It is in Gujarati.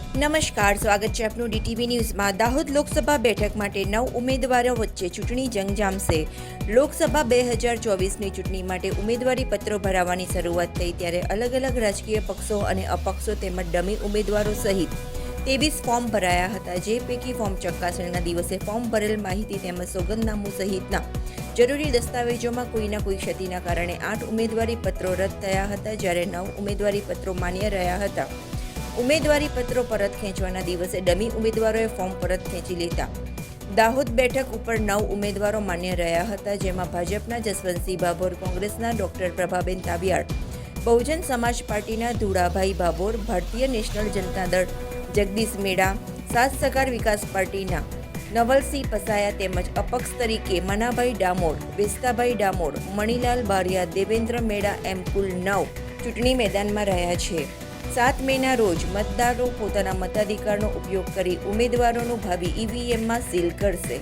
નમસ્કાર, સ્વાગત છે આપનું ડીટીવી ન્યૂઝમાં। દાહોદ લોકસભા બેઠક માટે 9 ઉમેદવારો વચ્ચે ચૂંટણી જંગ જામશે। લોકસભા 2024ની ચૂંટણી માટે ઉમેદવારી પત્રો ભરાવાની શરૂઆત થઈ ત્યારે અલગ અલગ રાજકીય પક્ષો અને અપક્ષો તેમજ ડમી ઉમેદવારો સહિત 23 ફોર્મ ભરાયા હતા, જે પૈકી ફોર્મ ચકાસણીના દિવસે ફોર્મ ભરેલ માહિતી તેમજ સોગંદનામું સહિતના જરૂરી દસ્તાવેજોમાં કોઈના કોઈ ક્ષતિના કારણે 8 ઉમેદવારી પત્રો રદ થયા હતા, જ્યારે 9 ઉમેદવારી પત્રો માન્ય રહ્યા હતા। ઉમેદવારી પત્રો પરત ખેંચવાના દિવસે ડમી ઉમેદવારોએ ફોર્મ પરત ખેંચી લેતા દાહોદ બેઠક ઉપર 9 ઉમેદવારો માન્ય રહ્યા હતા, જેમાં ભાજપના જસવંતસિંહ ભાભોર, કોંગ્રેસના ડોક્ટર પ્રભાબેન તાબિયાડ, બહુજન સમાજ પાર્ટીના ધુડાભાઈ ભાભોર, ભારતીય નેશનલ જનતા દળ જગદીશ મેડા, સાત સહકાર વિકાસ પાર્ટીના નવલસિંહ પસાયા તેમજ અપક્ષ તરીકે મનાભાઈ ડામોર, વેસ્તાભાઈ ડામોર, મણીલાલ બારિયા, દેવેન્દ્ર મેડા એમ કુલ 9 ચૂંટણી મેદાનમાં રહ્યા છે। 7 મેના રોજ મતદારો પોતાના મતાધિકારનો ઉપયોગ કરી ઉમેદવારોનું ભાવિ ઈવીએમમાં સીલ કરશે।